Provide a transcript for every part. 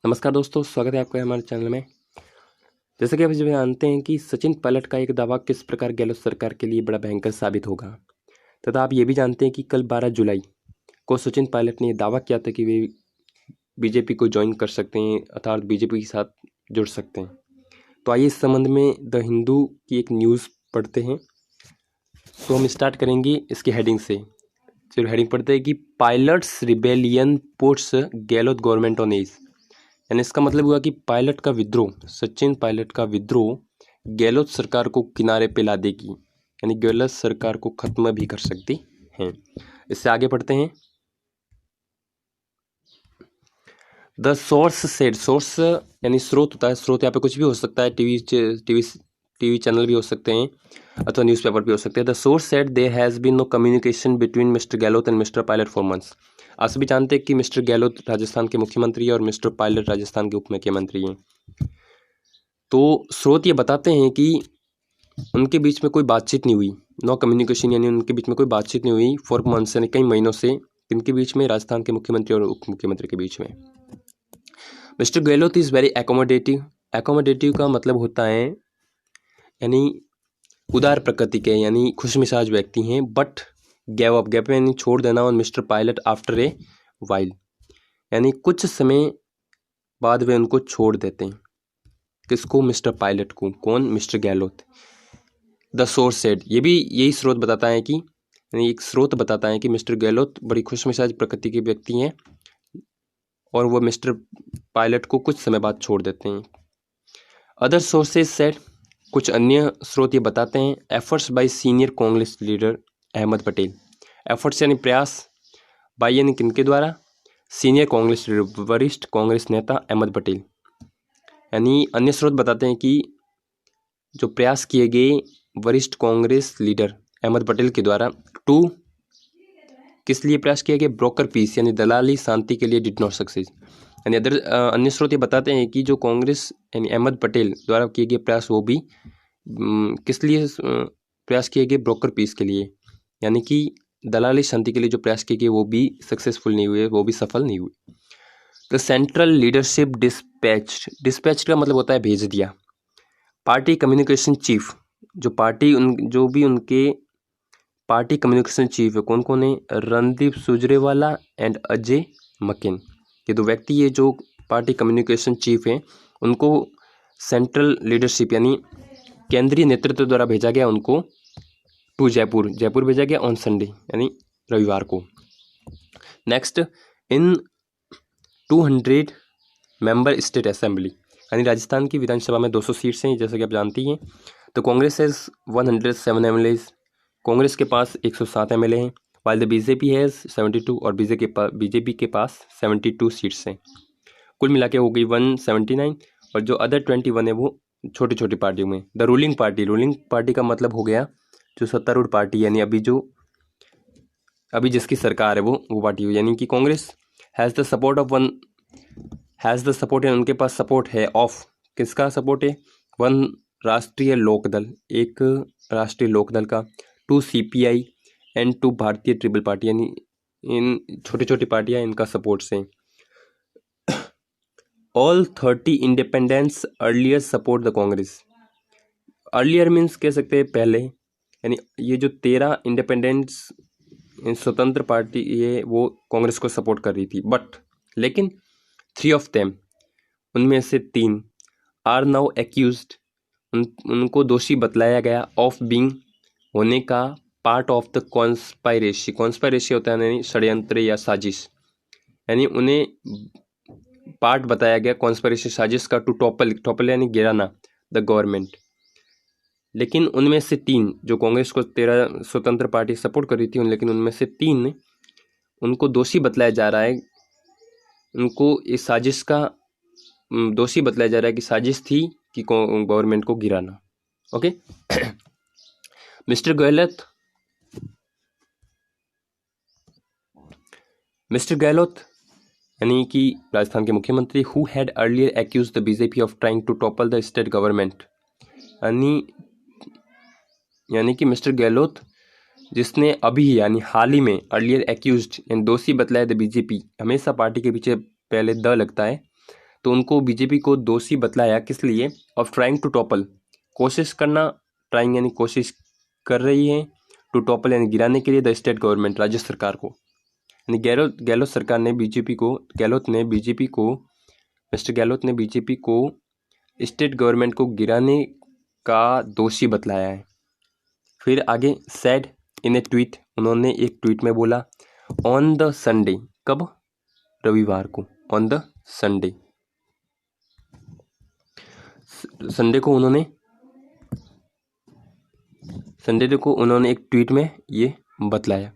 नमस्कार दोस्तों, स्वागत है आपका हमारे चैनल में। जैसे कि आप सभी जानते हैं कि सचिन पायलट का एक दावा किस प्रकार गहलोत सरकार के लिए बड़ा भयंकर साबित होगा, तथा आप ये भी जानते हैं कि कल 12 जुलाई को सचिन पायलट ने दावा किया था कि वे बीजेपी को ज्वाइन कर सकते हैं, अर्थात बीजेपी के साथ जुड़ सकते हैं। तो आइए इस संबंध में द हिंदू की एक न्यूज़ पढ़ते हैं। तो हम स्टार्ट करेंगे इसकी हेडिंग से। फिर हेडिंग पढ़ते हैं कि pilots rebellion puts Gehlot government on edge. यानी इसका मतलब हुआ कि पायलट का विद्रोह, सचिन पायलट का विद्रोह गहलोत सरकार को किनारे पे ला देगी, यानी गहलोत सरकार को खत्म भी कर सकती हैं। इससे आगे पढ़ते हैं। द सोर्स सेड, सोर्स यानी स्रोत होता है, स्रोत यहाँ पे कुछ भी हो सकता है, टीवी चैनल भी हो सकते हैं अथवा न्यूज़पेपर भी हो सकते हैं। The source said there has been no communication between mister Gehlot and mister Pilot for months. आप सभी जानते हैं कि मिस्टर गहलोत राजस्थान के मुख्यमंत्री हैं और मिस्टर पायलट राजस्थान के उप मुख्यमंत्री हैं। तो स्रोत ये बताते हैं कि उनके बीच में कोई बातचीत नहीं हुई, नो कम्युनिकेशन, यानी उनके बीच में कोई बातचीत नहीं हुई फॉर मंथ्स, यानी कई महीनों से। इनके बीच में, राजस्थान के मुख्यमंत्री और उप मुख्यमंत्री के बीच में। Mister Gehlot is very accommodative. Accommodative का मतलब होता है यानी उदार प्रकृति के, यानी खुशमिजाज व्यक्ति हैं। बट गैव अप, गैप यानी छोड़ देना, और mister pilot after a while, यानी कुछ समय बाद वे उनको छोड़ देते हैं। किसको? मिस्टर पायलट को। कौन? Mister Gehlot. The source said, ये भी यही स्रोत बताता है कि, यानी एक स्रोत बताता है कि मिस्टर गहलोत बड़ी खुशमिजाज प्रकृति के व्यक्ति हैं और वो मिस्टर पायलट को कुछ समय बाद छोड़ देते हैं। अदर सोर्सेज सेड, कुछ अन्य स्रोत ये बताते हैं, efforts by senior Congress leader Ahmed Patel. Efforts यानी प्रयास, बाय यानी किनके द्वारा? सीनियर कांग्रेस लीडर, वरिष्ठ कांग्रेस नेता अहमद पटेल। यानी अन्य स्रोत बताते हैं कि जो प्रयास किए गए वरिष्ठ कांग्रेस लीडर अहमद पटेल के द्वारा, टू किस लिए प्रयास किया गया? ब्रोकर पीस, यानी दलाली शांति के लिए, डिड नॉट सक्सेस। यानी अन्य स्रोत ये बताते हैं कि जो कांग्रेस यानी अहमद पटेल द्वारा किए गए प्रयास, वो भी किस लिए प्रयास किए गए? ब्रोकर पीस के लिए, यानी कि दलाली शांति के लिए जो प्रयास किए गए वो भी सक्सेसफुल नहीं हुए, वो भी सफल नहीं हुए। The central leadership dispatched, dispatched का मतलब होता है भेज दिया। पार्टी कम्युनिकेशन चीफ, जो भी उनके पार्टी कम्युनिकेशन चीफ है, कौन कौन है? Randeep Surjewala and Ajay McCain. ये दो व्यक्ति है जो पार्टी कम्युनिकेशन चीफ हैं, उनको सेंट्रल लीडरशिप यानी केंद्रीय नेतृत्व द्वारा भेजा गया उनको टू जयपुर भेजा गया ऑन संडे, यानी रविवार को। नेक्स्ट, इन 200 मेंबर स्टेट असेंबली, यानी राजस्थान की विधानसभा में 200 सीट्स हैं, जैसे कि आप जानती हैं। तो कांग्रेस हैज़ 107 एमएलएज, कांग्रेस के पास 107 एमएलए हैं, वाइल द बीजेपी हैज़ 72, और बीजेपी के पास 72 सीट्स हैं। कुल मिला के हो गई 179, और जो अदर 21 है वो छोटी छोटी पार्टियों में। द रूलिंग पार्टी का मतलब हो गया जो सत्तारूढ़ पार्टी, यानी अभी जिसकी सरकार है वो पार्टी हो, यानी कि कांग्रेस हैज़ द सपोर्ट यानी उनके पास सपोर्ट है ऑफ, किसका सपोर्ट है? वन राष्ट्रीय लोकदल, एक राष्ट्रीय लोकदल का, टू सीपीआई एंड टू भारतीय ट्रिपल पार्टी, यानी इन छोटी छोटी पार्टियां इनका सपोर्ट से। All 30 independents earlier support the Congress. Earlier means कह सकते हैं पहले, यानी ये जो 13 इंडिपेंडेंट्स स्वतंत्र पार्टी ये वो कांग्रेस को सपोर्ट कर रही थी, बट लेकिन 3 ऑफ देम, उनमें से 3 आर नाउ एक्यूज्ड, उनको दोषी बतलाया गया ऑफ बीइंग, होने का, पार्ट ऑफ द कॉन्स्पायरेसी होता है यानी षड्यंत्र या साजिश, यानी उन्हें पार्ट बताया गया कॉन्स्पायरेसी, साजिश का, टू टॉपल यानी गिराना द गवर्नमेंट। लेकिन उनमें से 3 जो कांग्रेस को 13 स्वतंत्र पार्टी सपोर्ट कर रही थी, लेकिन उनमें से 3 उनको दोषी बतलाया जा रहा है, उनको इस साजिश का दोषी बतलाया जा रहा है कि साजिश थी कि गवर्नमेंट को गिराना। ओके। मिस्टर गहलोत यानी कि राजस्थान के मुख्यमंत्री, who had earlier accused the BJP of trying to topple the state government, यानी कि मिस्टर गहलोत जिसने अभी यानी हाल ही में अर्लियर एक्यूज्ड यानी दोषी बतलाया द बीजेपी, हमेशा पार्टी के पीछे पहले द लगता है, तो उनको बीजेपी को दोषी बतलाया किस लिए, ऑफ ट्राइंग टू टॉपल, कोशिश करना, ट्राइंग यानी कोशिश कर रही है, टू टॉपल यानी गिराने के लिए द स्टेट गवर्नमेंट, राज्य सरकार को। यानी गहलोत सरकार ने बीजेपी को, मिस्टर गहलोत ने बीजेपी को स्टेट गवर्नमेंट को गिराने का दोषी बतलाया है। फिर आगे सेड इन ए ट्वीट, उन्होंने एक ट्वीट में बोला, ऑन द संडे, कब, रविवार को, ऑन द संडे, संडे को उन्होंने एक ट्वीट में ये बतलाया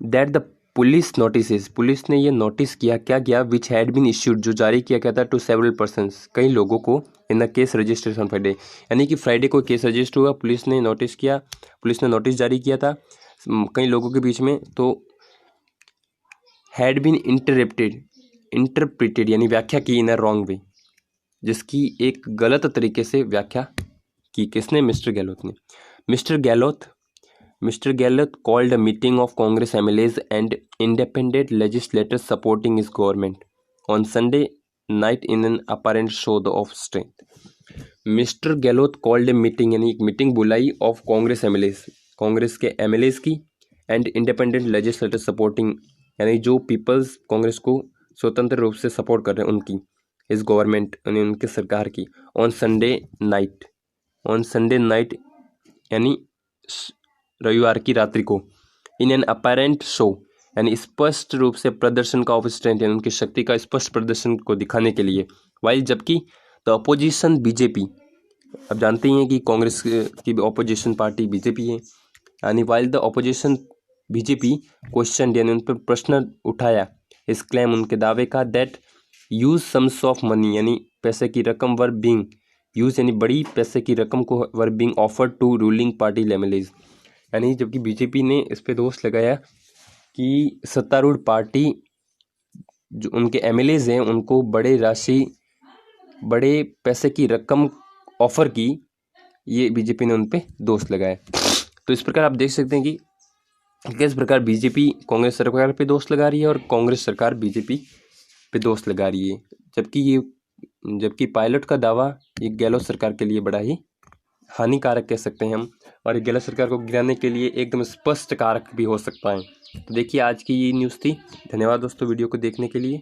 that the police notice, police ने ये नोटिस किया, क्या किया, विच हैड बीन इश्यूड, जो जारी किया गया था, टू सेवरल पर्सन्स, कई लोगों को, in the case registration Friday, यानी कि फ्राइडे को केस रजिस्टर हुआ, पुलिस ने नोटिस जारी किया था कई लोगों के बीच में, तो हैड बीन इंटरप्रिटेड यानी व्याख्या की इन अ रॉन्ग वे, जिसकी एक गलत तरीके से व्याख्या की, किसने, मिस्टर गहलोत ने। Mister Gehlot called a meeting of Congress MLAs and independent legislators supporting his government on Sunday night in an apparent show of strength. Mister Gehlot called a meeting यानी एक मीटिंग बुलाई ऑफ कांग्रेस MLAs, कांग्रेस के MLAs की, and independent legislator supporting यानी जो peoples Congress को स्वतंत्र रूप से सपोर्ट कर रहे हैं उनकी, इस गवर्नमेंट यानी उनकी सरकार की, ऑन संडे नाइट यानी रविवार की रात्रि को, इन एन अपेरेंट शो यानी स्पष्ट रूप से प्रदर्शन का ऑफ स्ट्रेंथ यानी उनकी शक्ति का स्पष्ट प्रदर्शन को दिखाने के लिए, वाइल जबकि द अपोजिशन बीजेपी, अब जानते ही हैं कि कांग्रेस की अपोजिशन पार्टी बीजेपी है, यानी while the opposition BJP question यानी उन पर प्रश्न उठाया, इस क्लेम उनके दावे का, that use sums of money यानी पैसे की रकम वर बीइंग यूज यानी बड़ी पैसे की रकम को were being offered to ruling party MLAs, यानी जबकि बीजेपी ने इस पे दोष लगाया कि सत्तारूढ़ पार्टी जो उनके एमएलएज हैं उनको बड़े पैसे की रकम ऑफर की, ये बीजेपी ने उन पे दोष लगाया। तो इस प्रकार आप देख सकते हैं कि किस प्रकार बीजेपी कांग्रेस सरकार पे दोष लगा रही है और कांग्रेस सरकार बीजेपी पे दोष लगा रही है, जबकि पायलट का दावा ये गहलोत सरकार के लिए बड़ा ही हानिकारक कह सकते हैं हम, और गहलोत सरकार को गिराने के लिए एकदम स्पष्ट कारक भी हो सकता है। तो देखिए आज की ये न्यूज़ थी। धन्यवाद दोस्तों वीडियो को देखने के लिए।